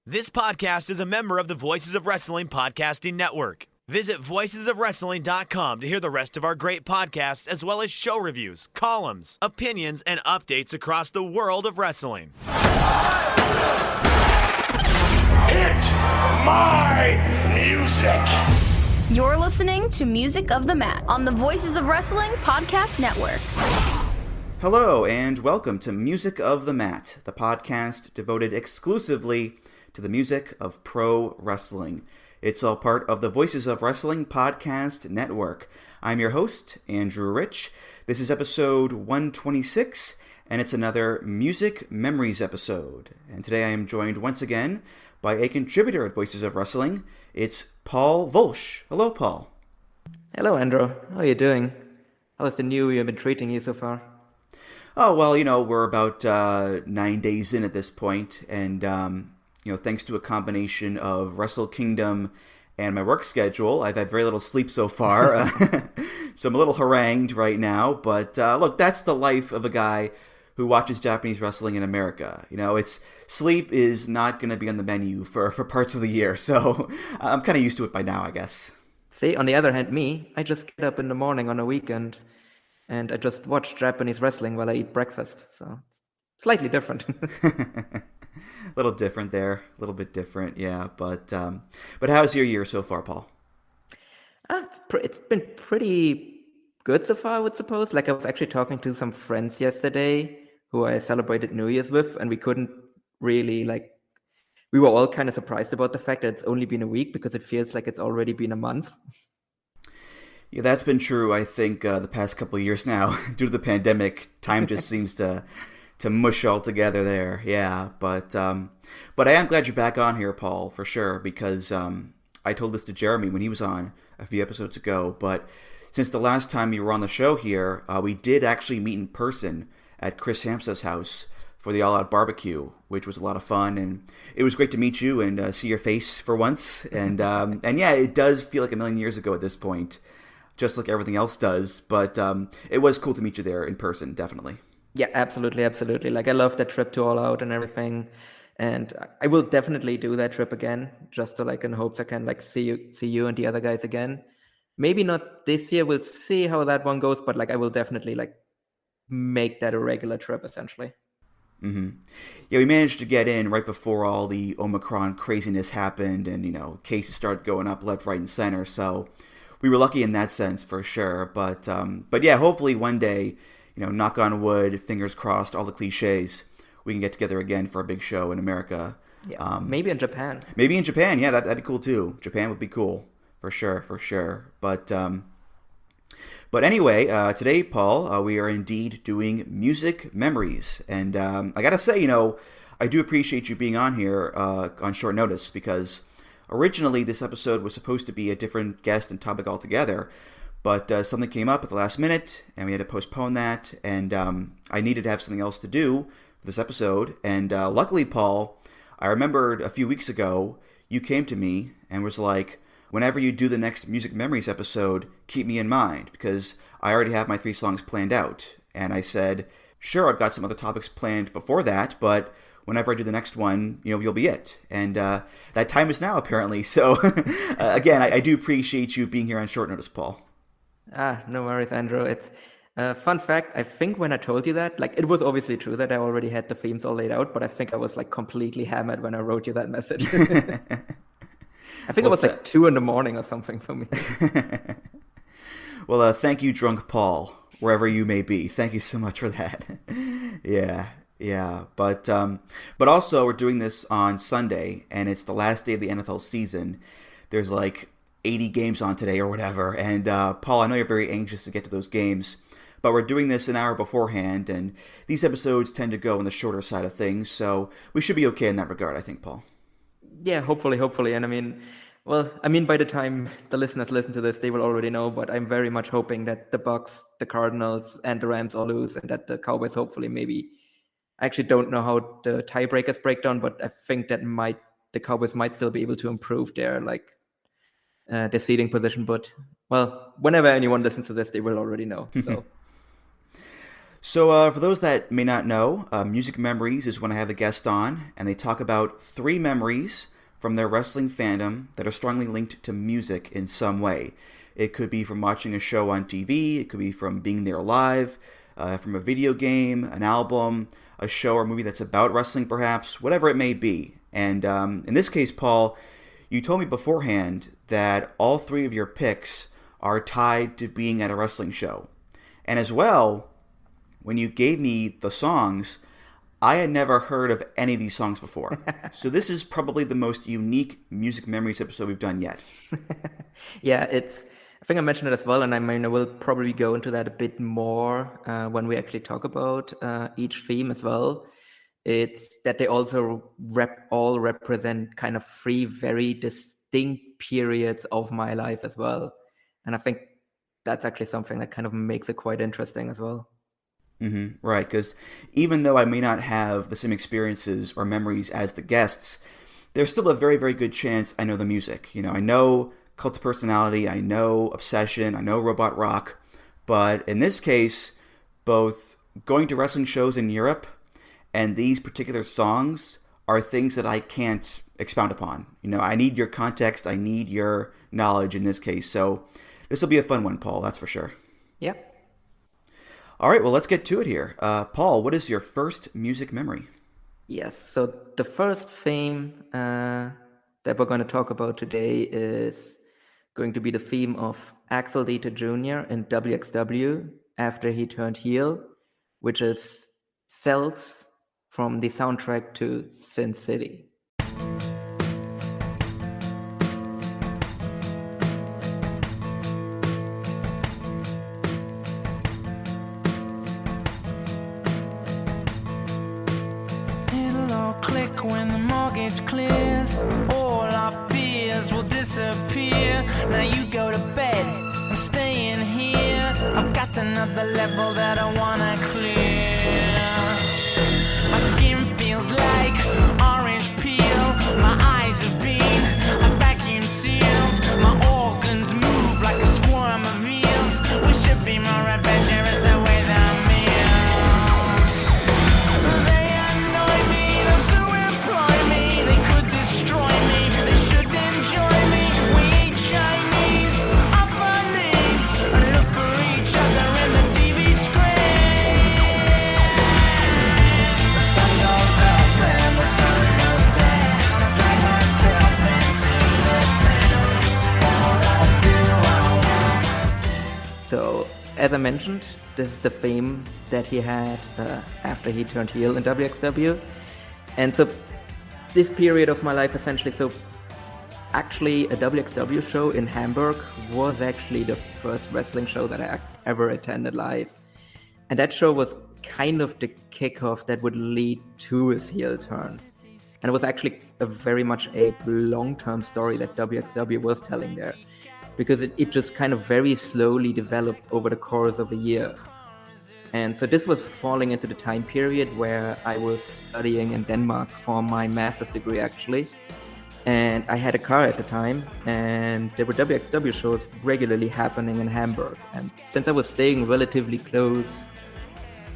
This podcast is a member of the Voices of Wrestling Podcasting Network. Visit voicesofwrestling.com to hear the rest of our great podcasts, as well as show reviews, columns, opinions, and updates across the world of wrestling. It's my music. You're listening to Music of the Mat on the Voices of Wrestling Podcast Network. Hello, and welcome to Music of the Mat, the podcast devoted exclusively to the music of pro wrestling. It's all part of the Voices of Wrestling Podcast Network. I'm your host, Andrew Rich. This is episode 126, and it's another Music Memories episode. And today I am joined once again by a contributor at Voices of Wrestling. It's Paul Völsch. Hello, Paul. Hello, Andrew. How are you doing? How's the new year been treating you so far? Oh, well, we're about 9 days in at this point, and thanks to a combination of Wrestle Kingdom and my work schedule, I've had very little sleep so far. So I'm a little harangued right now. But look, that's the life of a guy who watches Japanese wrestling in America. Sleep is not going to be on the menu for parts of the year. So I'm kind of used to it by now, I guess. See, on the other hand, I just get up in the morning on a weekend and I just watch Japanese wrestling while I eat breakfast. So it's slightly different. A little different there, a little bit different, yeah. But how's your year so far, Paul? It's been pretty good so far, I would suppose. Like, I was actually talking to some friends yesterday who I celebrated New Year's with, and we couldn't really, we were all kind of surprised about the fact that it's only been a week because it feels like it's already been a month. Yeah, that's been true, I think, the past couple of years now. Due to the pandemic, time just seems to mush all together there, yeah. But I am glad you're back on here, Paul, for sure, because I told this to Jeremy when he was on a few episodes ago, but since the last time you were on the show here, we did actually meet in person at Chris Hamsa's house for the All Out Barbecue, which was a lot of fun, and it was great to meet you and see your face for once, and yeah, it does feel like a million years ago at this point, just like everything else does, but it was cool to meet you there in person, definitely. Yeah, absolutely. Like, I love that trip to All Out and everything, and I will definitely do that trip again, just so in hopes I can see you and the other guys again. Maybe not this year. We'll see how that one goes, but I will definitely make that a regular trip essentially. Mm-hmm. Yeah, we managed to get in right before all the Omicron craziness happened, and cases started going up left, right, and center. So we were lucky in that sense for sure. But yeah, hopefully one day, knock on wood, fingers crossed, all the cliches, we can get together again for a big show in America. Yeah, maybe in Japan. Yeah, that'd be cool too. Japan would be cool, for sure. But anyway, today, Paul, we are indeed doing Music Memories. And I gotta say, I do appreciate you being on here on short notice, because originally this episode was supposed to be a different guest and topic altogether. But something came up at the last minute, and we had to postpone that, and I needed to have something else to do for this episode. And luckily, Paul, I remembered a few weeks ago, you came to me and was like, whenever you do the next Music Memories episode, keep me in mind, because I already have my 3 songs planned out. And I said, sure, I've got some other topics planned before that, but whenever I do the next one, you'll be it. And that time is now, apparently. So, again, I do appreciate you being here on short notice, Paul. No worries, Andrew. It's fun fact. I think when I told you that, it was obviously true that I already had the themes all laid out, but I think I was completely hammered when I wrote you that message. I think it was 2 a.m. or something for me. Well, thank you, drunk Paul, wherever you may be. Thank you so much for that. Yeah. But also we're doing this on Sunday, and it's the last day of the NFL season. There's 80 games on today or whatever. And Paul, I know you're very anxious to get to those games, but we're doing this an hour beforehand, and these episodes tend to go on the shorter side of things, so we should be okay in that regard, I think, Paul. Yeah, hopefully. And by the time the listeners listen to this, they will already know, but I'm very much hoping that the Bucks, the Cardinals, and the Rams all lose, and that the Cowboys hopefully I actually don't know how the tiebreakers break down, but I think that the Cowboys might still be able to improve their seeding position. But whenever anyone listens to this, they will already know. So So for those that may not know, Music Memories is when I have a guest on, and they talk about 3 memories from their wrestling fandom that are strongly linked to music in some way. It could be from watching a show on TV, it could be from being there live, from a video game, an album, a show or movie that's about wrestling perhaps, whatever it may be. And in this case, Paul, you told me beforehand that all 3 of your picks are tied to being at a wrestling show. And as well, when you gave me the songs, I had never heard of any of these songs before. So this is probably the most unique Music Memories episode we've done yet. Yeah, I think I mentioned it as well, and I mean, I will probably go into that a bit more when we actually talk about each theme as well. It's that they also all represent kind of 3 very distinct periods of my life as well. And I think that's actually something that kind of makes it quite interesting as well. Mm-hmm. Right, because even though I may not have the same experiences or memories as the guests, there's still a very, very good chance I know the music. I know Cult of Personality, I know Obsession, I know Robot Rock, but in this case, both going to wrestling shows in Europe and these particular songs are things that I can't expound upon. I need your context, I need your knowledge in this case, so this will be a fun one, Paul, that's for sure. Yep. All right, well, let's get to it here. Paul, what is your first music memory? Yes, so the first theme that we're going to talk about today is going to be the theme of Axel Dieter Jr. in WXW after he turned heel, which is Cells from the soundtrack to Sin City. When the mortgage clears, all our fears will disappear. Now you go to bed, I'm staying here. I've got another level that I wanna clear. My skin feels like orange peel. My eyes have been vacuum sealed. My organs move like a swarm of eels. We should be more adventurous away than meals. They annoy me, they're so they could destroy me, they should enjoy me. We ain't Chinese, off our knees, and look for each other in the TV screen. The sun goes up and the sun goes down. I drag myself into the town. All I do. So, as I mentioned, this is the theme that he had after he turned heel in WXW. And so this period of my life essentially, so actually a WXW show in Hamburg was actually the first wrestling show that I ever attended live. And that show was kind of the kickoff that would lead to his heel turn. And it was actually very much a long-term story that WXW was telling there, because it just kind of very slowly developed over the course of a year. And so this was falling into the time period where I was studying in Denmark for my master's degree, actually. And I had a car at the time, and there were WXW shows regularly happening in Hamburg. And since I was staying relatively close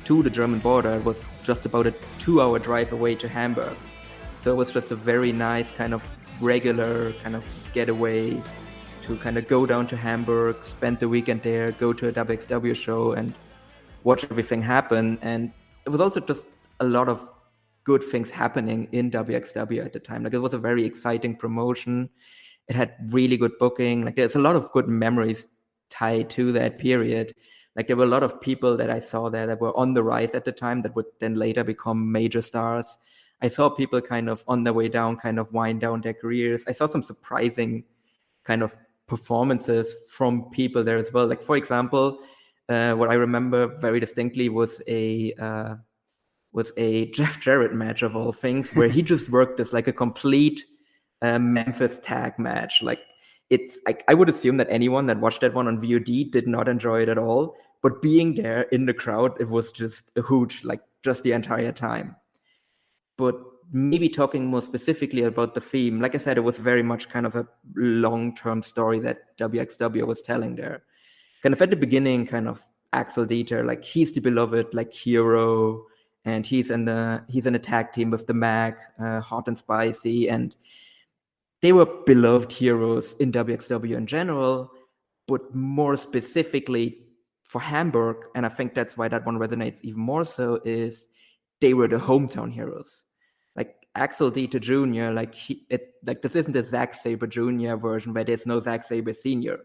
to the German border, it was just about a 2-hour drive away to Hamburg. So it was just a very nice kind of regular kind of getaway to kind of go down to Hamburg, spend the weekend there, go to a WXW show and watch everything happen. And it was also just a lot of good things happening in WXW at the time. Like, it was a very exciting promotion. It had really good booking. Like, there's a lot of good memories tied to that period. Like, there were a lot of people that I saw there that were on the rise at the time that would then later become major stars. I saw people kind of on their way down, kind of wind down their careers. I saw some surprising kind of performances from people there as well. Like, for example, what I remember very distinctly was a Jeff Jarrett match of all things, where he just worked as like a complete Memphis tag match. Like, it's like, I would assume that anyone that watched that one on VOD did not enjoy it at all, but being there in the crowd, it was just a hoot, like, just the entire time. But maybe talking more specifically about the theme, like I said, it was very much kind of a long-term story that WXW was telling there. Kind of at the beginning, kind of Axel Dieter, like he's the beloved like hero, and he's in a tag team with the Mag, Hot and Spicy, and they were beloved heroes in WXW in general, but more specifically for Hamburg, and I think that's why that one resonates even more so, is they were the hometown heroes. Like Axel Dieter Jr., like this isn't the Zack Sabre Jr. version where there's no Zack Sabre Sr.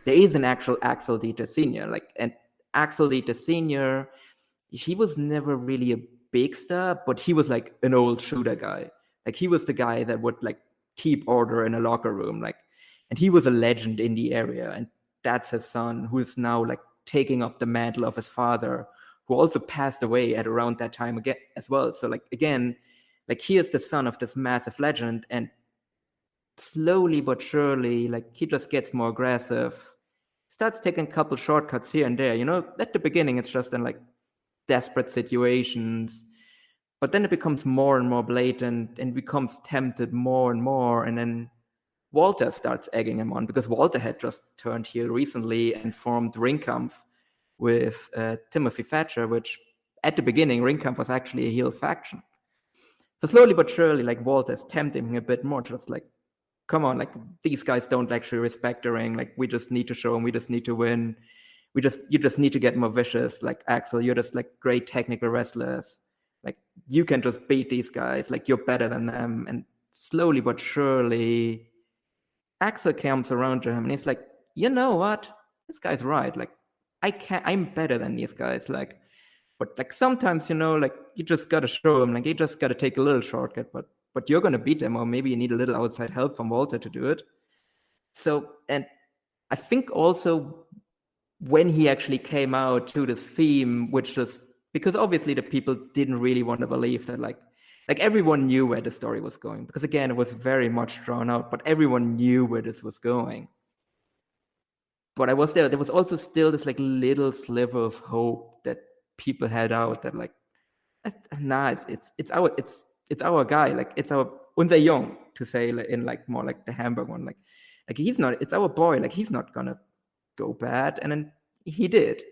There is an actual Axel Dieter Sr. And Axel Dieter Sr., he was never really a big star, but he was like an old shooter guy. Like he was the guy that would like keep order in a locker room, and he was a legend in the area. And that's his son, who is now like taking up the mantle of his father, who also passed away at around that time again as well. So like again, like he is the son of this massive legend, and slowly but surely, like he just gets more aggressive, starts taking a couple shortcuts here and there. At the beginning it's just in like desperate situations, but then it becomes more and more blatant and becomes tempted more and more. And then Walter starts egging him on, because Walter had just turned heel recently and formed Ringkampf with Timothy Thatcher, which at the beginning Ringkampf was actually a heel faction. So slowly but surely, like Walter's tempting him a bit more, just like, come on, like these guys don't actually respect the ring. Like we just need to show them, we just need to win. You just need to get more vicious. Like Axel, you're just like great technical wrestlers. Like you can just beat these guys. Like you're better than them. And slowly but surely, Axel comes around to him and he's like, you know what? This guy's right. Like I'm better than these guys. Like, but like sometimes, like you just gotta show them. Like you just gotta take a little shortcut. But you're gonna beat them, or maybe you need a little outside help from Walter to do it. So, and I think also when he actually came out to this theme, which is because obviously the people didn't really want to believe that like everyone knew where the story was going, because again it was very much drawn out, but everyone knew where this was going. But I was there was also still this like little sliver of hope that people had out, that like, nah, it's our guy, like it's our unser Jung, to say in like more like the Hamburg one, like he's not, it's our boy, like he's not gonna go bad. And then he did,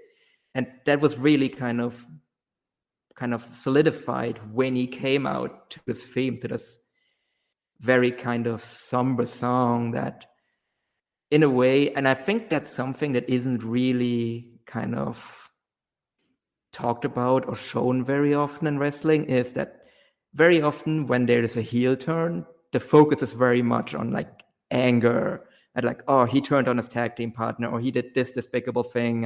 and that was really kind of solidified when he came out to this theme, to this very kind of somber song that in a way, and I think that's something that isn't really kind of talked about or shown very often in wrestling, is that very often when there is a heel turn, the focus is very much on like anger, and like, oh, he turned on his tag team partner, or he did this despicable thing,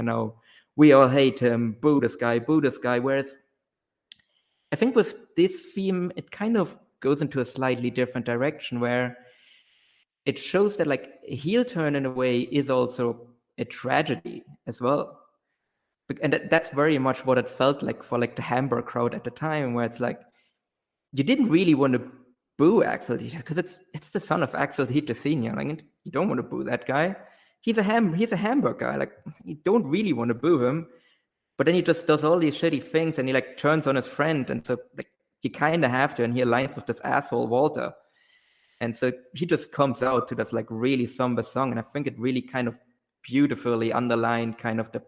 we all hate him, boo this guy. Whereas I think with this theme, it kind of goes into a slightly different direction, where it shows that like a heel turn in a way is also a tragedy as well. And that's very much what it felt like for like the Hamburg crowd at the time, where it's like, you didn't really want to boo Axel Dieter, because it's the son of Axel Dieter Sr. Like, you don't want to boo that guy. He's a Hamburg guy. Like, you don't really want to boo him. But then he just does all these shitty things, and he like turns on his friend, and so like you kind of have to, and he aligns with this asshole Walter. And so he just comes out to this like really somber song, and I think it really kind of beautifully underlined kind of the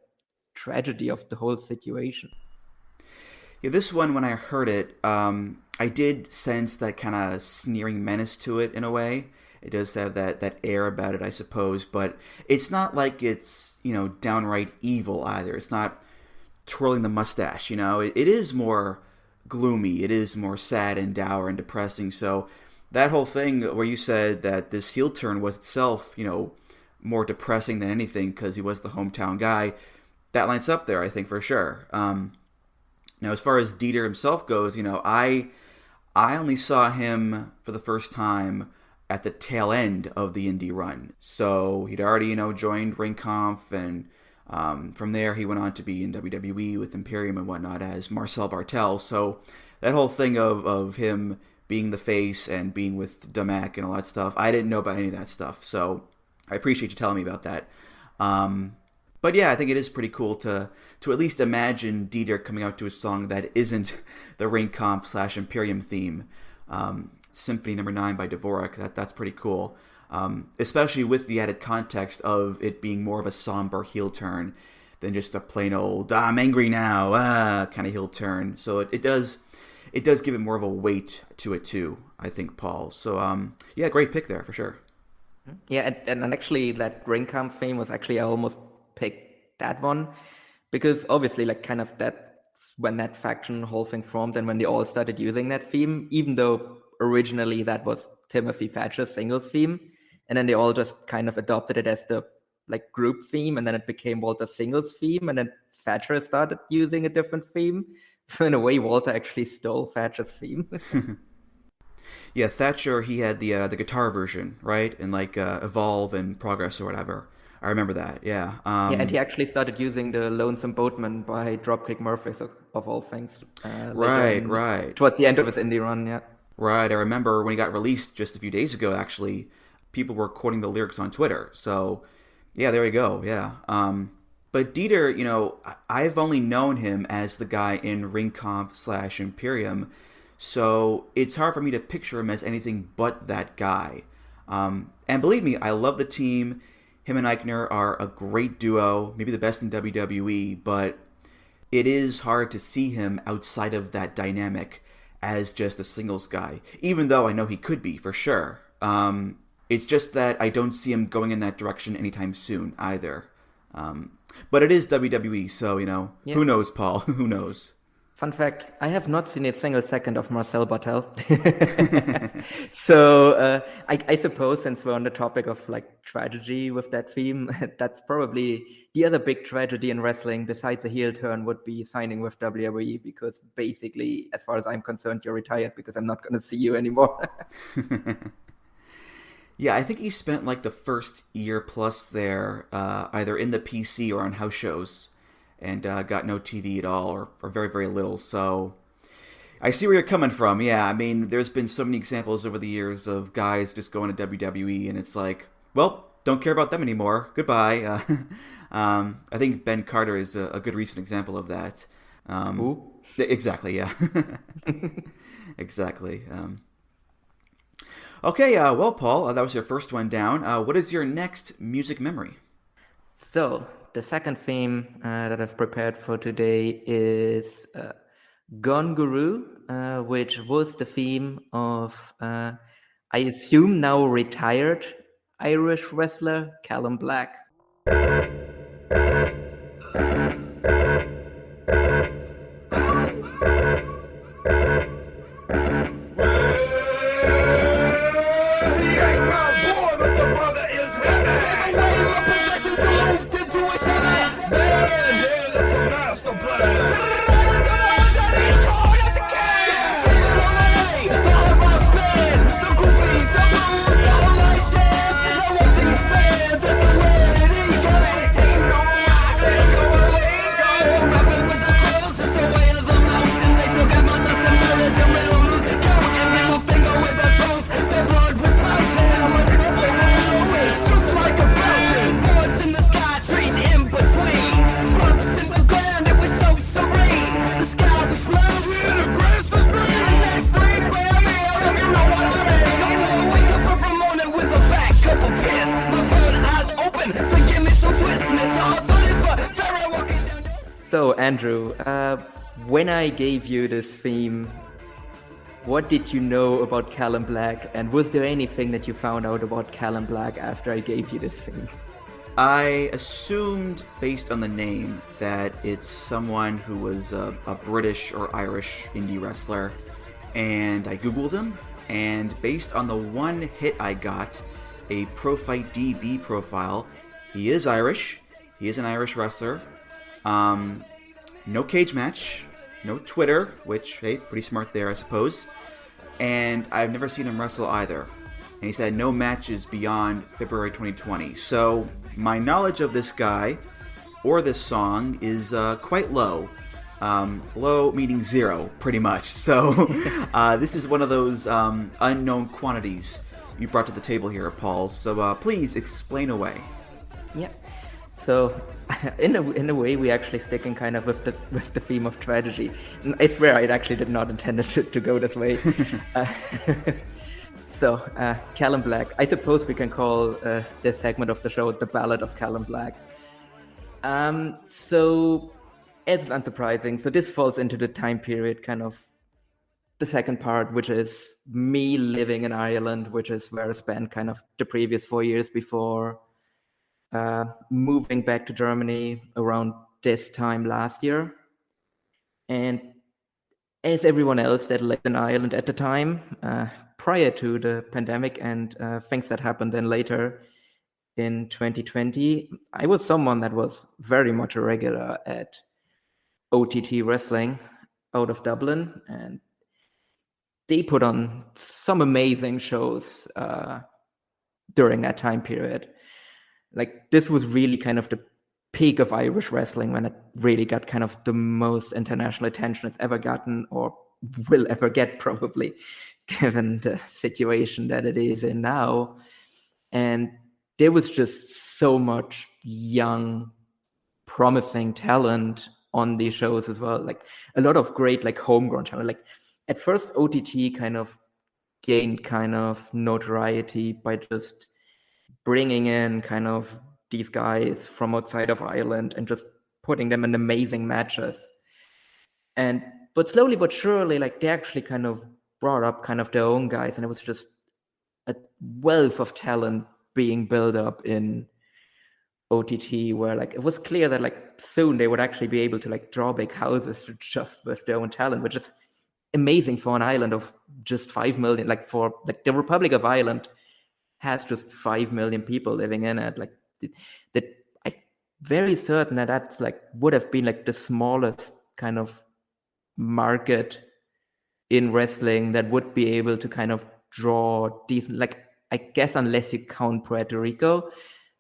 tragedy of the whole situation. Yeah, this one, when I heard it, I did sense that kind of sneering menace to it in a way. It does have that air about it, I suppose, but it's not like it's, downright evil either. It's not twirling the mustache, It is more gloomy. It is more sad and dour and depressing. So that whole thing where you said that this heel turn was itself, more depressing than anything because he was the hometown guy, that lines up there, I think, for sure. Now, as far as Dieter himself goes, I only saw him for the first time at the tail end of the indie run. So he'd already, joined Ringkampf, and from there he went on to be in WWE with Imperium and whatnot as Marcel Bartel. So that whole thing of him being the face and being with Damak and all that stuff, I didn't know about any of that stuff. So I appreciate you telling me about that. But yeah, I think it is pretty cool to at least imagine Dieter coming out to a song that isn't the Ringkampf / Imperium theme. Symphony No. 9 by Dvorak, that's pretty cool. Especially with the added context of it being more of a somber heel turn. than just a plain old "I'm angry now" kind of heel turn. So it does give it more of a weight to it too, I think, Paul. So yeah, great pick there for sure. Yeah, and actually that Ringkampf theme was actually I almost picked that one because obviously like kind of that when that faction whole thing formed and when they all started using that theme, even though originally that was Timothy Thatcher's singles theme, and then they all just kind of adopted it as the like group theme, and then it became Walter's singles theme, and then Thatcher started using a different theme. So in a way, Walter actually stole Thatcher's theme. Yeah, Thatcher, he had the guitar version, right? And like Evolve and Progress or whatever. I remember that, yeah. Yeah, and he actually started using the Lonesome Boatman by Dropkick Murphys, of all things. Right. Towards the end of his indie run, yeah. Right, I remember when he got released just a few days ago, actually, people were quoting the lyrics on Twitter. So, yeah, there you go, yeah. But Dieter, you know, I've only known him as the guy in Ringkampf / Imperium, so it's hard for me to picture him as anything but that guy. And believe me, I love the team. Him and Eichner are a great duo, maybe the best in WWE, but it is hard to see him outside of that dynamic as just a singles guy, even though I know he could be, for sure. It's just that I don't see him going in that direction anytime soon, either. But it is WWE, so, you know, Who knows, Paul? Who knows? Fun fact, I have not seen a single second of Marcel Bartel. So I suppose since we're on the topic of like tragedy with that theme, that's probably the other big tragedy in wrestling besides a heel turn would be signing with WWE, because basically, as far as I'm concerned, you're retired because I'm not going to see you anymore. Yeah, I think he spent like the first year plus there, either in the PC or on house shows, and got no TV at all, or very, very little. So I see where you're coming from. Yeah, I mean, there's been so many examples over the years of guys just going to WWE, and it's like, well, don't care about them anymore. Goodbye. I think Ben Carter is a good recent example of that. Who? Exactly, yeah. Exactly. Okay, well, Paul, that was your first one down. What is your next music memory? So, the second theme that I've prepared for today is Gone Guru, which was the theme of, I assume now retired Irish wrestler Callum Black. So, Andrew, when I gave you this theme, what did you know about Callum Black, and was there anything that you found out about Callum Black after I gave you this theme? I assumed, based on the name, that it's someone who was a British or Irish indie wrestler, and I googled him, and based on the one hit I got, a Profight DB profile, he is Irish, he is an Irish wrestler. No cage match, no Twitter, which, hey, pretty smart there, I suppose. And I've never seen him wrestle either. And he's had no matches beyond February 2020. So my knowledge of this guy, or this song, is quite low. Low meaning zero, pretty much. So this is one of those unknown quantities you brought to the table here, Paul. So please explain away. Yeah. So, in a way, we actually sticking kind of with the theme of tragedy. I swear, I actually did not intend it to go this way. So, Callum Black. I suppose we can call this segment of the show "The Ballad of Callum Black." So it's unsurprising. So this falls into the time period, kind of the second part, which is me living in Ireland, which is where I spent kind of the previous 4 years before moving back to Germany around this time last year. And as everyone else that lived in Ireland at the time, prior to the pandemic and things that happened then later in 2020, I was someone that was very much a regular at OTT Wrestling out of Dublin, and they put on some amazing shows during that time period. Like, this was really kind of the peak of Irish wrestling when it really got kind of the most international attention it's ever gotten, or will ever get, probably, given the situation that it is in now. And there was just so much young, promising talent on these shows as well. Like, a lot of great, like, homegrown talent. Like, at first, OTT kind of gained kind of notoriety by just bringing in kind of these guys from outside of Ireland and just putting them in amazing matches. But slowly but surely, like, they actually kind of brought up kind of their own guys, and it was just a wealth of talent being built up in OTT, where, like, it was clear that, like, soon they would actually be able to, like, draw big houses just with their own talent, which is amazing for an island of just 5 million. Like, for, like, the Republic of Ireland has just 5 million people living in it. Like, that, I'm very certain that that's, like, would have been, like, the smallest kind of market in wrestling that would be able to kind of draw decent, like, I guess unless you count Puerto Rico,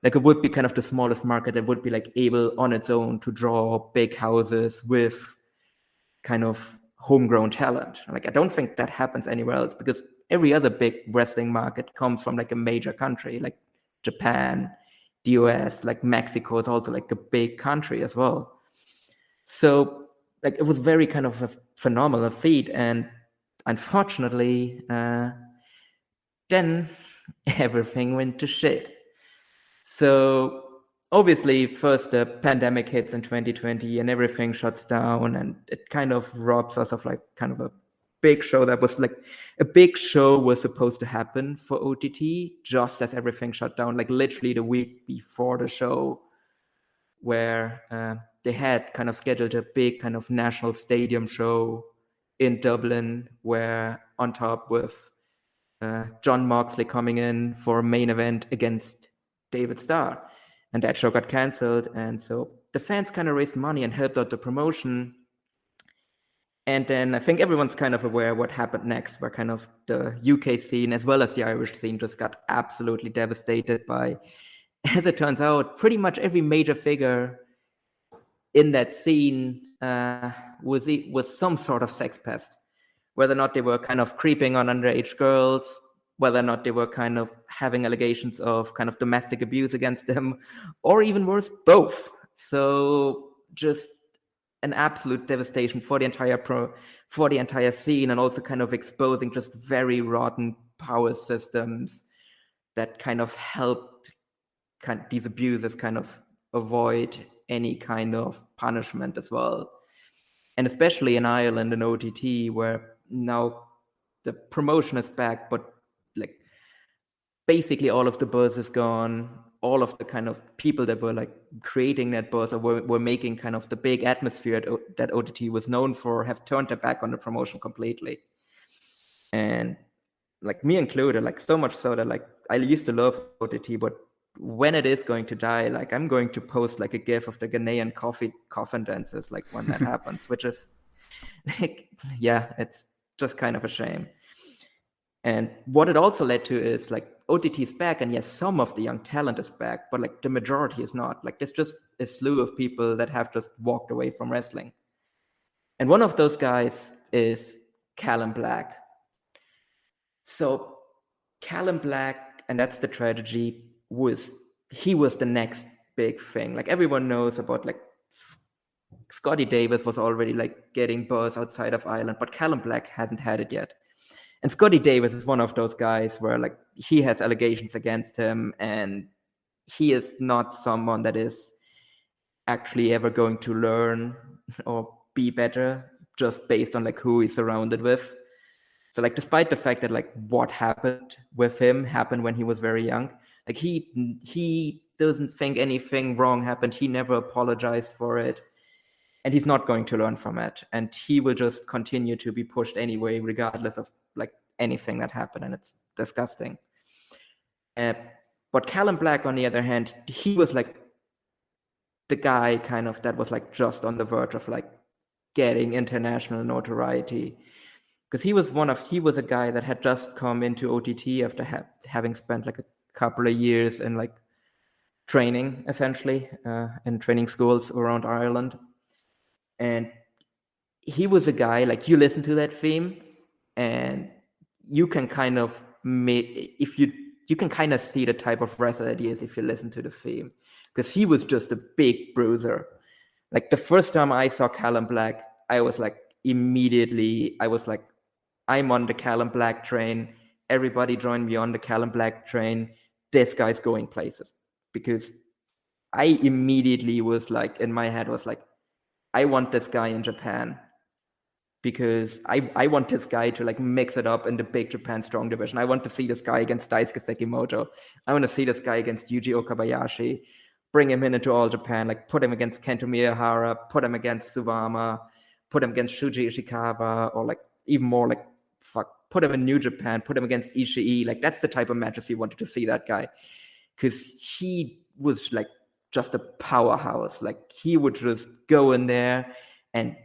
like, it would be kind of the smallest market that would be, like, able on its own to draw big houses with kind of homegrown talent. Like, I don't think that happens anywhere else, because every other big wrestling market comes from, like, a major country, like Japan, the US, like Mexico is also, like, a big country as well. So, like, it was very kind of a phenomenal feat, and unfortunately, then everything went to shit. So obviously, first the pandemic hits in 2020 and everything shuts down, and it kind of robs us of, like, kind of a big show that was, like, a big show was supposed to happen for OTT just as everything shut down, like, literally the week before the show, where they had kind of scheduled a big kind of national stadium show in Dublin, where on top with Jon Moxley coming in for a main event against David Starr, and that show got cancelled. And so the fans kind of raised money and helped out the promotion. And then I think everyone's kind of aware what happened next, where kind of the UK scene as well as the Irish scene just got absolutely devastated by, as it turns out, pretty much every major figure in that scene was some sort of sex pest. Whether or not they were kind of creeping on underage girls, whether or not they were kind of having allegations of kind of domestic abuse against them, or even worse, both. So just an absolute devastation for the entire scene, and also kind of exposing just very rotten power systems that kind of helped these abusers kind of avoid any kind of punishment as well. And especially in Ireland and OTT, where now the promotion is back, but, like, basically all of the buzz is gone. All of the kind of people that were, like, creating that buzz or were making kind of the big atmosphere that OTT was known for have turned their back on the promotion completely. And, like, me included, like, so much so that, like, I used to love OTT, but when it is going to die, like, I'm going to post, like, a gif of the Ghanaian coffin dances, like, when that happens, which is, like, yeah, it's just kind of a shame. And what it also led to is, like, OTT is back, and yes, some of the young talent is back, but, like, the majority is not. Like, there's just a slew of people that have just walked away from wrestling. And one of those guys is Callum Black. So Callum Black, and that's the tragedy, he was the next big thing. Like, everyone knows about, like, Scotty Davis was already, like, getting buzz outside of Ireland, but Callum Black hasn't had it yet. And Scotty Davis is one of those guys where, like, he has allegations against him, and he is not someone that is actually ever going to learn or be better just based on like who he's surrounded with. So like despite the fact that like what happened with him happened when he was very young, like he doesn't think anything wrong happened. He never apologized for it. And he's not going to learn from it. And he will just continue to be pushed anyway, regardless of like anything that happened. And it's disgusting. But Callum Black, on the other hand, he was like the guy kind of that was like just on the verge of like getting international notoriety. Because he was a guy that had just come into OTT after having spent like a couple of years in like training, essentially, in training schools around Ireland. And he was a guy, like you listen to that theme and you can kind of you can kind of see the type of wrestler that he is if you listen to the theme, because he was just a big bruiser. Like the first time I saw Callum Black, I was like, I'm on the Callum Black train. Everybody join me on the Callum Black train. This guy's going places. Because I immediately was like, in my head was like, I want this guy in Japan, because I want this guy to like mix it up in the big Japan strong division. I want to see this guy against Daisuke Sekimoto. I want to see this guy against Yuji Okabayashi, bring him into All Japan, like put him against Kento Miyahara, put him against Suwama, put him against Shuji Ishikawa, or like even more like put him in New Japan, put him against Ishii. Like that's the type of match if you wanted to see that guy, because he was like just a powerhouse. Like he would just go in there, and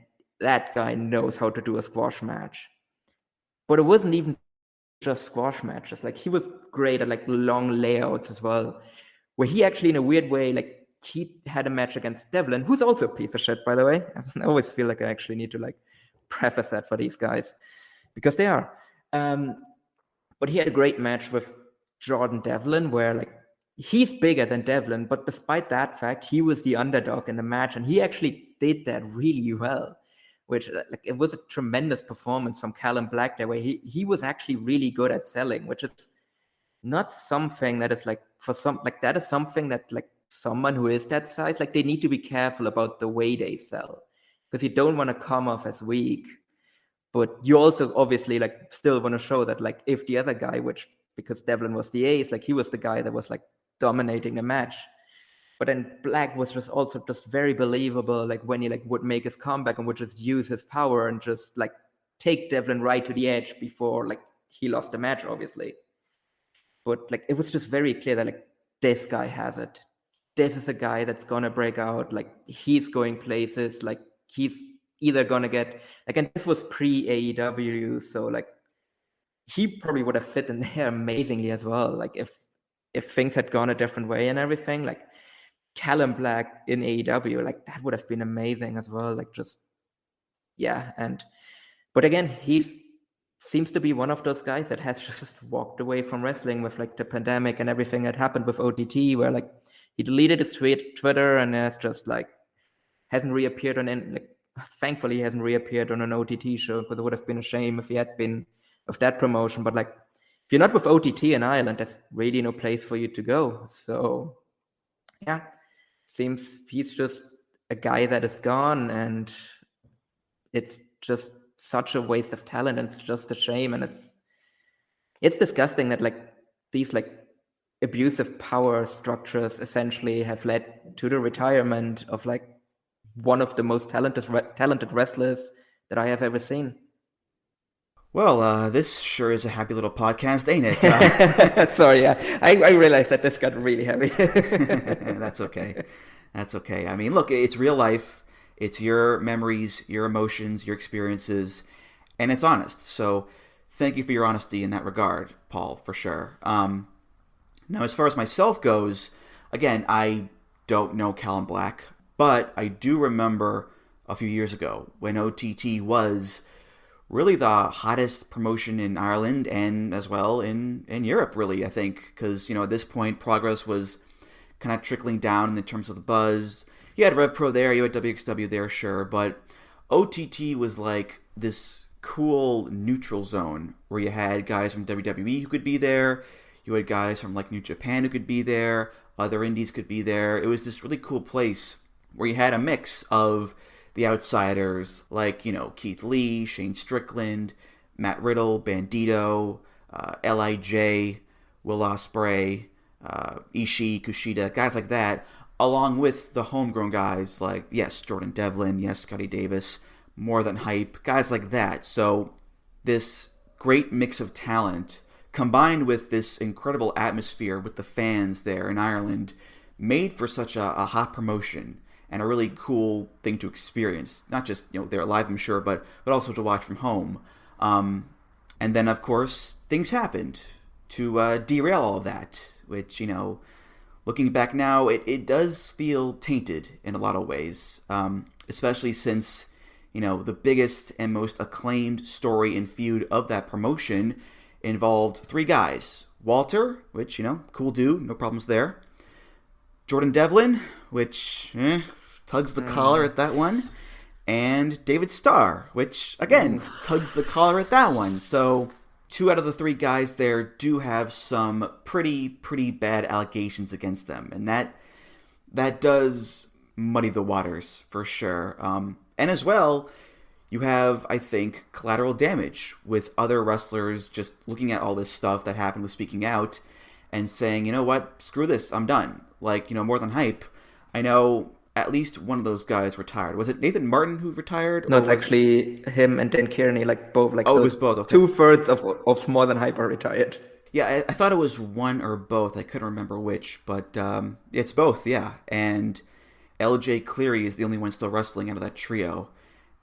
that guy knows how to do a squash match. But it wasn't even just squash matches. Like he was great at like long layouts as well, where he actually, in a weird way, like he had a match against Devlin, who's also a piece of shit, by the way. I always feel like I actually need to like preface that for these guys, because they are. But he had a great match with Jordan Devlin, where like he's bigger than Devlin, but despite that fact, he was the underdog in the match, and he actually did that really well. Which like it was a tremendous performance from Callum Black there, where he was actually really good at selling, which is not something that is like for some, like that is something that like someone who is that size, like they need to be careful about the way they sell, because you don't want to come off as weak, but you also obviously like still want to show that like if the other guy, which because Devlin was the ace, like he was the guy that was like dominating the match. But then Black was just also just very believable, like when he like would make his comeback and would just use his power and just like take Devlin right to the edge before like he lost the match, obviously. But like it was just very clear that like this guy has it. This is a guy that's gonna break out. Like he's going places. Like he's either gonna get like, and this was pre-AEW, so like he probably would have fit in there amazingly as well. Like if things had gone a different way and everything, like Callum Black in AEW, like that would have been amazing as well. Like just, yeah. But again, he seems to be one of those guys that has just walked away from wrestling with like the pandemic and everything that happened with OTT, where like he deleted his Twitter and has just like hasn't reappeared on any, like thankfully he hasn't reappeared on an OTT show, because it would have been a shame if he had been of that promotion. But like if you're not with OTT in Ireland, there's really no place for you to go. So yeah. Seems he's just a guy that is gone, and it's just such a waste of talent, and it's just a shame. And it's disgusting that like these like abusive power structures essentially have led to the retirement of like one of the most talented wrestlers that I have ever seen. Well, this sure is a happy little podcast, ain't it? Sorry, yeah. I realized that this got really heavy. That's okay. That's okay. I mean, look, it's real life. It's your memories, your emotions, your experiences, and it's honest. So thank you for your honesty in that regard, Paul, for sure. Now, as far as myself goes, again, I don't know Callum Black, but I do remember a few years ago when OTT was really the hottest promotion in Ireland and as well in Europe, really, I think. Because, you know, at this point, Progress was kind of trickling down in terms of the buzz. You had Rev Pro there, you had WXW there, sure. But OTT was like this cool neutral zone where you had guys from WWE who could be there. You had guys from like New Japan who could be there. Other indies could be there. It was this really cool place where you had a mix of the outsiders like, Keith Lee, Shane Strickland, Matt Riddle, Bandito, L.I.J., Will Ospreay, Ishii, Kushida, guys like that, along with the homegrown guys like, yes, Jordan Devlin, yes, Scotty Davis, More Than Hype, guys like that. So this great mix of talent combined with this incredible atmosphere with the fans there in Ireland made for such a hot promotion and a really cool thing to experience. Not just, there live, I'm sure, but also to watch from home. And then, of course, things happened to derail all of that, which, looking back now, it does feel tainted in a lot of ways, especially since, the biggest and most acclaimed story and feud of that promotion involved three guys. Walter, which, cool dude, no problems there. Jordan Devlin, which, tugs the collar at that one. And David Starr, which, again, tugs the collar at that one. So 2 out of the 3 guys there do have some pretty bad allegations against them. And that does muddy the waters, for sure. And as well, you have, I think, collateral damage with other wrestlers just looking at all this stuff that happened with Speaking Out and saying, you know what, screw this, I'm done. Like, More Than Hype, I know at least one of those guys retired. Was it Nathan Martin who retired? No, it's actually him and Dan Kearney, both. It was both, okay. 2/3 of More Than Hype are retired. Yeah, I thought it was one or both. I couldn't remember which, but it's both, yeah. And LJ Cleary is the only one still wrestling out of that trio.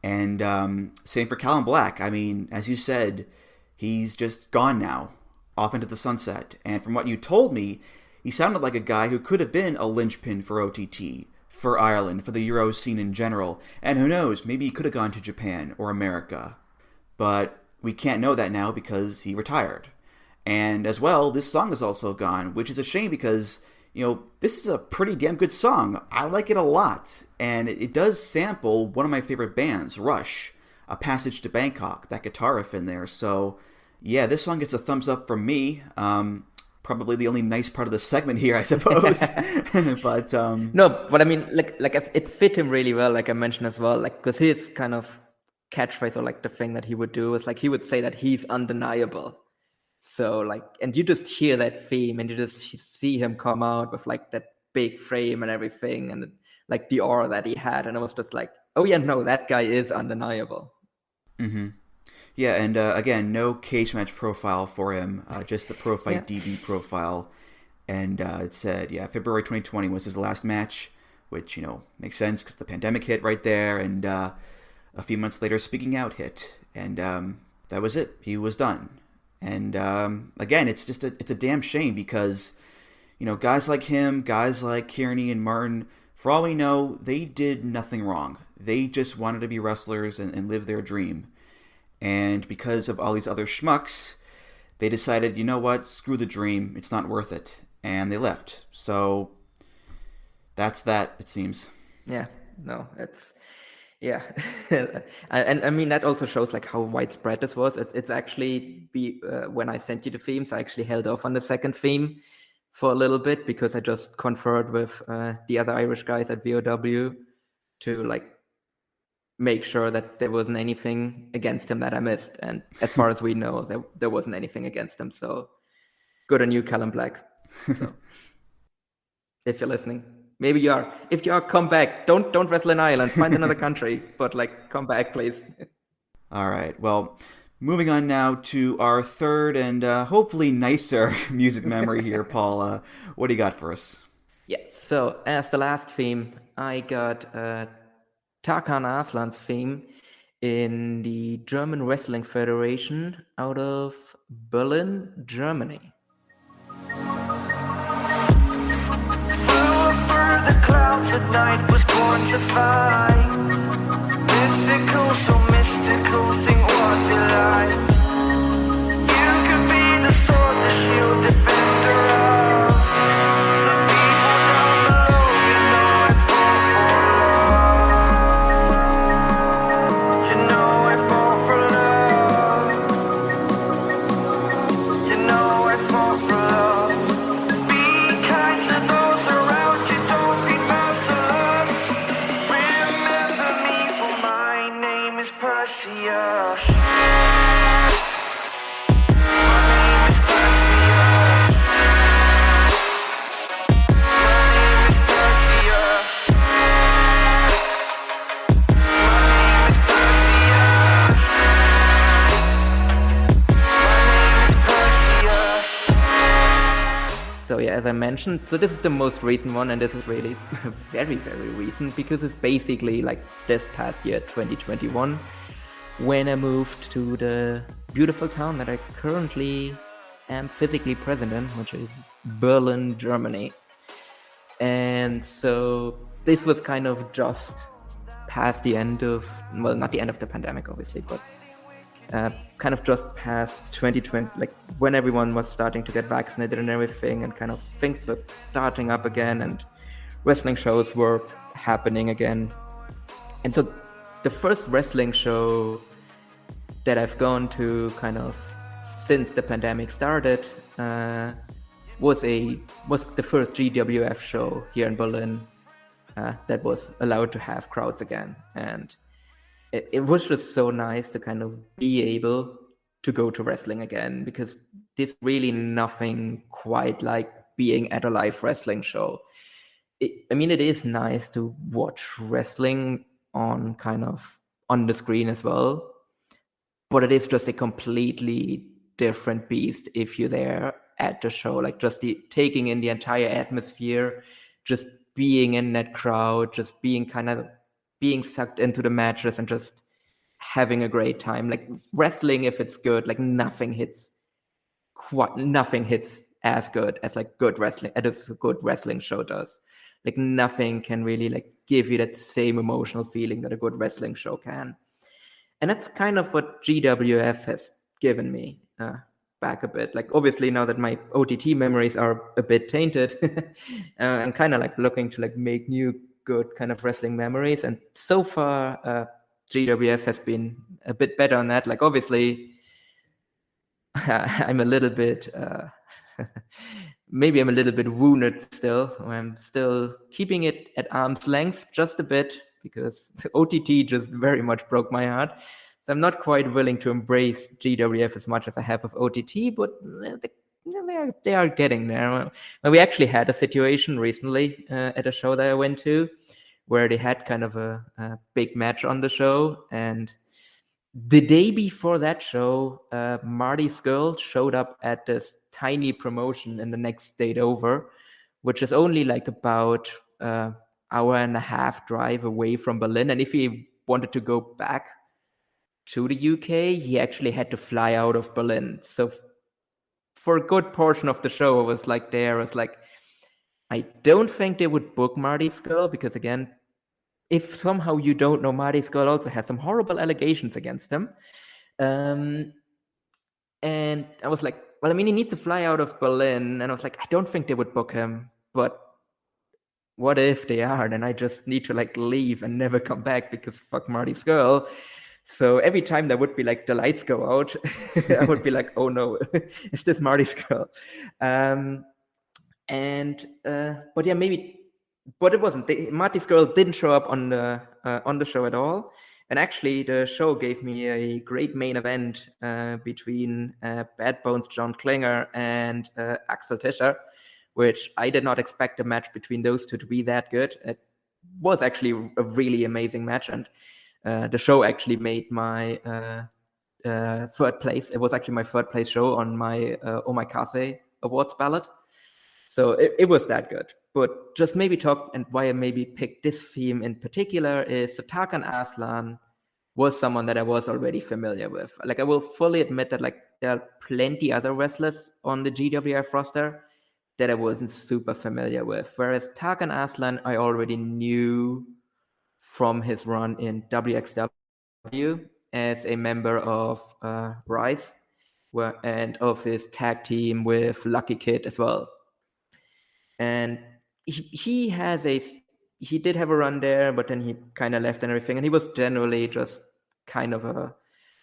And same for Callum Black. I mean, as you said, he's just gone now, off into the sunset. And from what you told me, he sounded like a guy who could have been a linchpin for OTT, for Ireland, for the Euro scene in general. And who knows, maybe he could have gone to Japan or America. But we can't know that now because he retired. And as well, this song is also gone, which is a shame because, this is a pretty damn good song. I like it a lot. And it does sample one of my favorite bands, Rush, A Passage to Bangkok, that guitar riff in there. So, yeah, this song gets a thumbs up from me. Probably the only nice part of the segment here, I suppose. But no, but I mean, it fit him really well, like I mentioned as well, because his kind of catchphrase or the thing that he would do is he would say that he's undeniable. So and you just hear that theme and you just see him come out with that big frame and everything and the aura that he had, and it was just oh yeah, no, that guy is undeniable. Mm-hmm. Yeah, and again, no cage match profile for him, just the Pro Fight DB profile. And it said, February 2020 was his last match, which, makes sense because the pandemic hit right there. And a few months later, Speaking Out hit. And that was it. He was done. And again, it's a damn shame because, guys like him, guys like Kearney and Martin, for all we know, they did nothing wrong. They just wanted to be wrestlers and live their dream. And because of all these other schmucks, they decided, you know what, screw the dream, it's not worth it. And they left. So that's that, it seems. Yeah, no, it's, yeah. and I mean, that also shows how widespread this was. It's actually, when I sent you the themes, I actually held off on the second theme for a little bit because I just conferred with the other Irish guys at VOW to make sure that there wasn't anything against him that I missed. And as far as we know, there wasn't anything against him. So good on you, Callum Black. So, if you're listening, maybe you are. If you are, come back. Don't wrestle in Ireland. Find another country. But come back, please. All right. Well, moving on now to our third and hopefully nicer music memory here, Paul. What do you got for us? Yeah. So as the last theme, I got Tarkan Arslan's theme in the German Wrestling Federation out of Berlin, Germany. The clouds at night was born to fight. Mythical, so mystical, think what you like. You could be the sword, the shield, defender of the people down below. You know I fall for love. You know I fall for love. You know I fall for love. Be kind to those around you. So yeah, as I mentioned, so this is the most recent one, and this is really very, very recent because it's basically like this past year, 2021, when I moved to the beautiful town that I currently am physically present in, which is Berlin, Germany. And so this was kind of just past the end of, well, not the end of the pandemic, obviously, but kind of just past 2020, like when everyone was starting to get vaccinated and everything, and kind of things were starting up again and wrestling shows were happening again. And so the first wrestling show that I've gone to kind of since the pandemic started was the first GWF show here in Berlin that was allowed to have crowds again. And it was just so nice to kind of be able to go to wrestling again, because there's really nothing quite like being at a live wrestling show. I mean, it is nice to watch wrestling on the screen as well, but it is just a completely different beast if you're there at the show, like just taking in the entire atmosphere, just being in that crowd, just being sucked into the matches and just having a great time. Like wrestling, if it's good, like nothing hits as good as like good wrestling, as a good wrestling show does. Like nothing can really like give you that same emotional feeling that a good wrestling show can. And that's kind of what GWF has given me back a bit. Like obviously now that my OTT memories are a bit tainted, I'm kind of like looking to like make new good kind of wrestling memories. And so far, GWF has been a bit better on that. Like obviously, I'm a little bit, maybe I'm a little bit wounded still. I'm still keeping it at arm's length just a bit, because OTT just very much broke my heart. So I'm not quite willing to embrace GWF as much as I have with OTT, but they are getting there. We actually had a situation recently at a show that I went to where they had kind of a big match on the show. And the day before that show, Marty Scurll showed up at this tiny promotion in the next state over, which is only like about hour and a half drive away from Berlin. And if he wanted to go back to the UK, he actually had to fly out of Berlin. So for a good portion of the show, I was like, I don't think they would book Marty Scurll, because again, if somehow you don't know, Marty Scurll also has some horrible allegations against him. And I was like, well, I mean, he needs to fly out of Berlin. And I was like, I don't think they would book him, but what if they are? Then I just need to like leave and never come back, because fuck Marty Scurll. So every time there would be like the lights go out, I would be like, oh no, is this Marty Scurll? But yeah, maybe, but it wasn't. Marty Scurll didn't show up on the show at all. And actually, the show gave me a great main event between Bad Bones John Klinger and Axel Tischer, which I did not expect a match between those two to be that good. It was actually a really amazing match, and the show actually made my third place. It was actually my third place show on my Omakase Awards ballot. So it was that good. But just maybe talk, and why I maybe picked this theme in particular is so Tarkan Aslan was someone that I was already familiar with. Like I will fully admit that like there are plenty other wrestlers on the GWF roster that I wasn't super familiar with. Whereas Tarkan Aslan, I already knew from his run in WXW as a member of Rise, and of his tag team with Lucky Kid as well. And he did have a run there, but then he kind of left and everything. And he was generally just kind of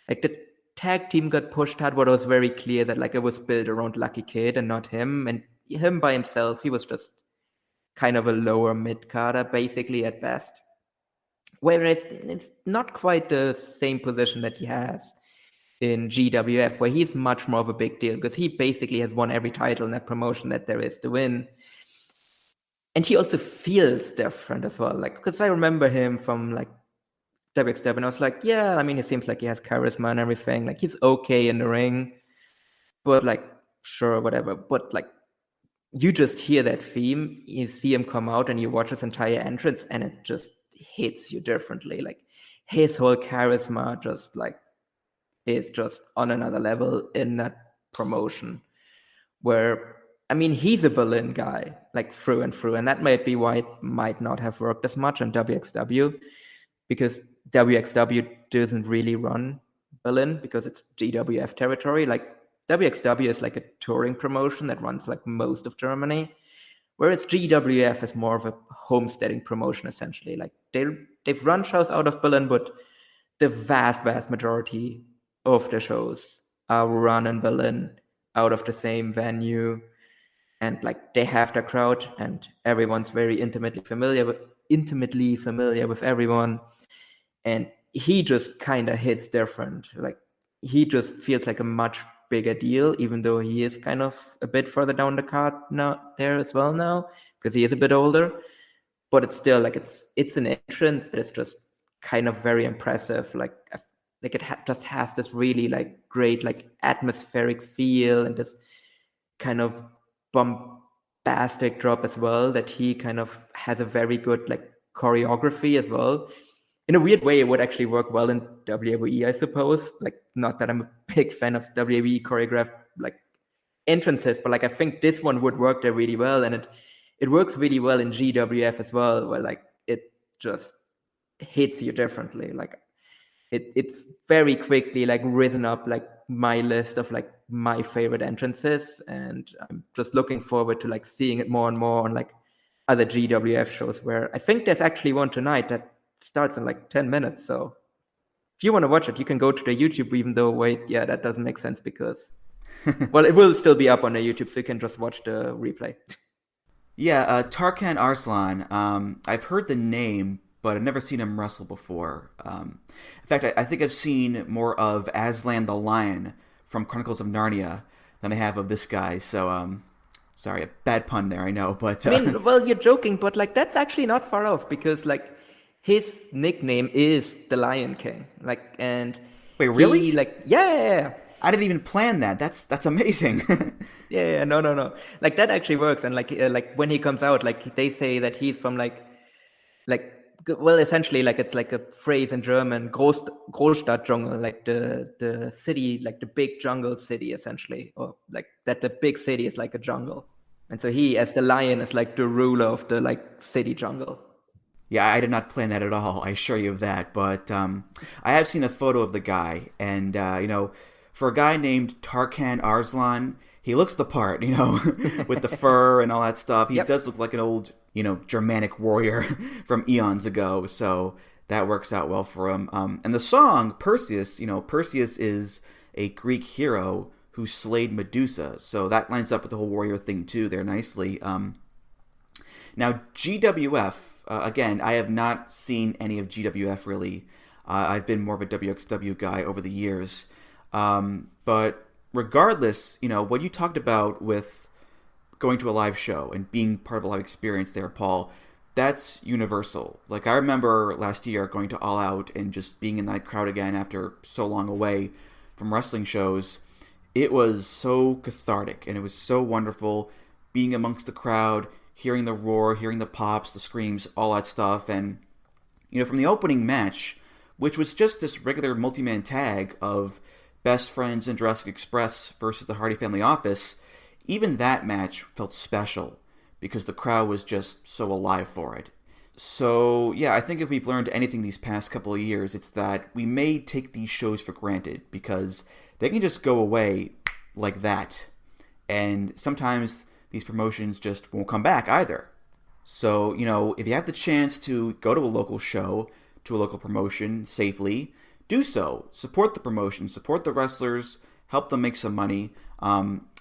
like the tag team got pushed hard, but it was very clear that like it was built around Lucky Kid and not him. And him by himself, he was just kind of a lower mid-carder, basically at best. Whereas it's not quite the same position that he has in GWF, where he's much more of a big deal, because he basically has won every title in that promotion that there is to win. And he also feels different as well. Like, because I remember him from like WXW, and I was like, yeah, I mean, it seems like he has charisma and everything. Like, he's okay in the ring, but like, sure, whatever. But like, you just hear that theme, you see him come out and you watch his entire entrance and it just hits you differently. Like his whole charisma just like is just on another level in that promotion where, I mean, he's a Berlin guy, like through and through. And that might be why it might not have worked as much on WXW, because WXW doesn't really run Berlin because it's GWF territory. Like WXW is like a touring promotion that runs like most of Germany, whereas GWF is more of a homesteading promotion, essentially. Like they've run shows out of Berlin, but the vast majority of the shows are run in Berlin out of the same venue. And like they have their crowd and everyone's very intimately familiar with everyone. And he just kind of hits different. Like he just feels like a much bigger deal, even though he is kind of a bit further down the card now there as well now, because he is a bit older. But it's still like it's an entrance that is just kind of very impressive. Like it just has this really like great like atmospheric feel and this kind of bombastic drop as well, that he kind of has a very good like choreography as well. In a weird way, it would actually work well in WWE, I suppose. Like, not that I'm a big fan of WWE choreographed like entrances, but like I think this one would work there really well, and it works really well in GWF as well, where like it just hits you differently. Like it's very quickly like risen up like my list of like my favorite entrances, and I'm just looking forward to like seeing it more and more on like other GWF shows, where I think there's actually one tonight that starts in like 10 minutes. So if you want to watch it, you can go to the YouTube, even though, that doesn't make sense because, well, it will still be up on the YouTube, so you can just watch the replay. Yeah, Tarkan Arslan. I've heard the name, but I've never seen him wrestle before. In fact, I think I've seen more of Aslan the Lion from Chronicles of Narnia than I have of this guy. So, sorry, a bad pun there, I know. But I mean, well, you're joking, but like that's actually not far off, because like his nickname is the Lion King. Like, and wait, really? Yeah. I didn't even plan that. That's amazing. Yeah, no. Like that actually works, and like when he comes out, like they say that he's from well, essentially, like it's like a phrase in German, Großstadtdschungel, like the city, like the big jungle city, essentially, or like that the big city is like a jungle, and so he, as the lion, is like the ruler of the like city jungle. Yeah, I did not plan that at all, I assure you of that. But I have seen a photo of the guy, and for a guy named Tarkan Arslan, he looks the part, with the fur and all that stuff. He does look like an old, Germanic warrior from eons ago, so that works out well for him. And the song, Perseus, Perseus is a Greek hero who slayed Medusa, so that lines up with the whole warrior thing too there nicely. Now, GWF, again, I have not seen any of GWF really. I've been more of a WXW guy over the years. But regardless, what you talked about with going to a live show and being part of the live experience there, Paul, that's universal. Like, I remember last year going to All Out and just being in that crowd again after so long away from wrestling shows. It was so cathartic, and it was so wonderful being amongst the crowd, hearing the roar, hearing the pops, the screams, all that stuff. And, from the opening match, which was just this regular multi-man tag of Best Friends and Jurassic Express versus the Hardy Family Office, even that match felt special because the crowd was just so alive for it. So, yeah, I think if we've learned anything these past couple of years, it's that we may take these shows for granted because they can just go away like that. And sometimes these promotions just won't come back either. So, if you have the chance to go to a local show, to a local promotion safely, do so. Support the promotion, support the wrestlers, help them make some money.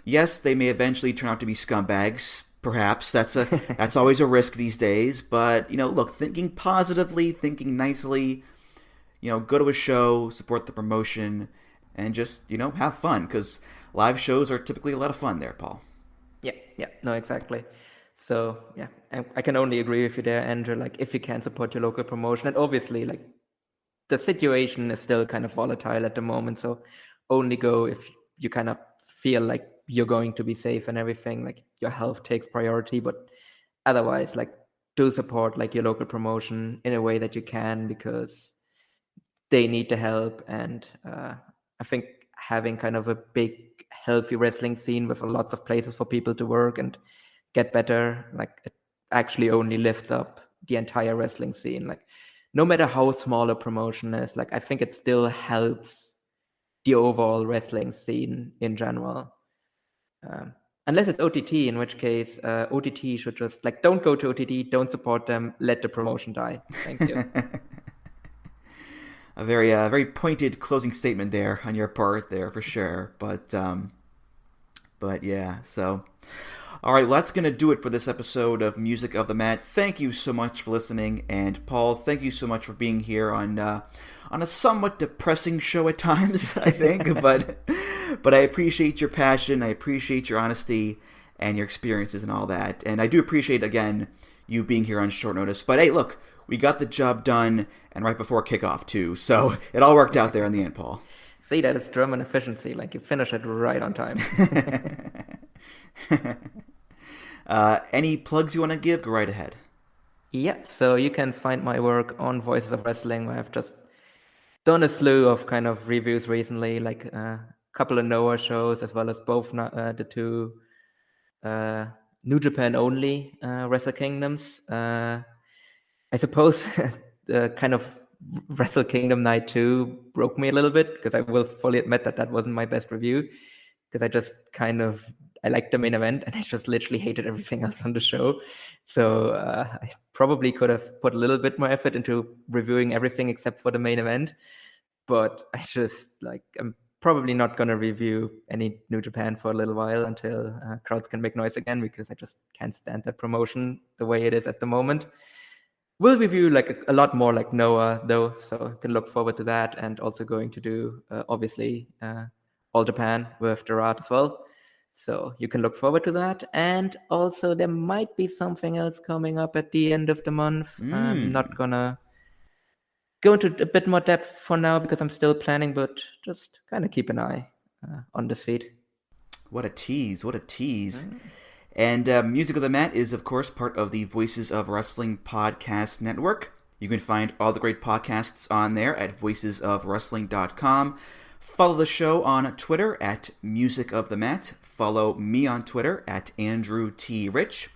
Yes, they may eventually turn out to be scumbags, perhaps. That's always a risk these days. But, look, thinking positively, thinking nicely, go to a show, support the promotion, and just, have fun. Because live shows are typically a lot of fun there, Paul. Yeah, no, exactly. So, yeah, I can only agree with you there, Andrew. Like, if you can support your local promotion, and obviously, like, the situation is still kind of volatile at the moment, so only go if you kind of feel like you're going to be safe and everything. Like your health takes priority, but otherwise, like do support like your local promotion in a way that you can, because they need the help. And I think having kind of a big, healthy wrestling scene with lots of places for people to work and get better, like it actually only lifts up the entire wrestling scene. Like no matter how small a promotion is, like I think it still helps the overall wrestling scene in general. Unless it's OTT, in which case OTT should just like, don't go to OTT, don't support them, let the promotion die. Thank you. A very pointed closing statement there on your part there, for sure. But yeah, so all right, well, that's going to do it for this episode of Music of the Mat. Thank you so much for listening, and Paul, thank you so much for being here on a somewhat depressing show at times, I think, but I appreciate your passion, I appreciate your honesty and your experiences and all that, and I do appreciate, again, you being here on short notice. But hey, look, we got the job done, and right before kickoff too, so it all worked out there in the end, Paul. See, that is German efficiency, like you finish it right on time. Any plugs you want to give? Go right ahead. Yeah, so you can find my work on Voices of Wrestling, where I've just done a slew of kind of reviews recently, like a couple of Noah shows, as well as both the two New Japan only Wrestle Kingdoms. I suppose the kind of Wrestle Kingdom Night 2 broke me a little bit, because I will fully admit that wasn't my best review, because I liked the main event and I just literally hated everything else on the show. So I probably could have put a little bit more effort into reviewing everything except for the main event. But I'm probably not going to review any New Japan for a little while until crowds can make noise again, because I just can't stand that promotion the way it is at the moment. We'll review like a lot more like Noah though, so you can look forward to that, and also going to do obviously All Japan with Gerard as well. So you can look forward to that. And also there might be something else coming up at the end of the month. I'm not gonna go into a bit more depth for now because I'm still planning, but just kind of keep an eye on this feed. What a tease. And Music of the Mat is, of course, part of the Voices of Wrestling podcast network. You can find all the great podcasts on there at voicesofwrestling.com. Follow the show on Twitter at Music of the Mat. Follow me on Twitter at Andrew T. Rich.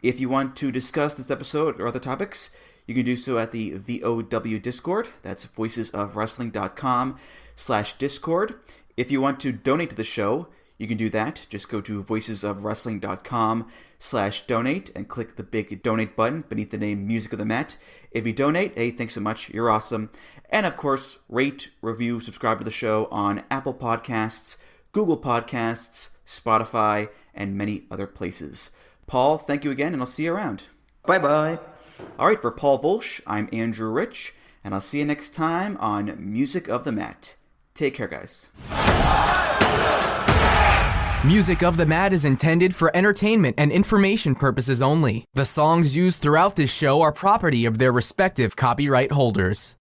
If you want to discuss this episode or other topics, you can do so at the VOW Discord. That's voicesofwrestling.com/Discord. If you want to donate to the show, you can do that. Just go to voicesofwrestling.com/donate and click the big donate button beneath the name Music of the Mat. If you donate, hey, thanks so much. You're awesome. And of course, rate, review, subscribe to the show on Apple Podcasts, Google Podcasts, Spotify, and many other places. Paul, thank you again, and I'll see you around. Bye-bye. All right, for Paul Völsch, I'm Andrew Rich, and I'll see you next time on Music of the Mat. Take care, guys. Music of the Mat is intended for entertainment and information purposes only. The songs used throughout this show are property of their respective copyright holders.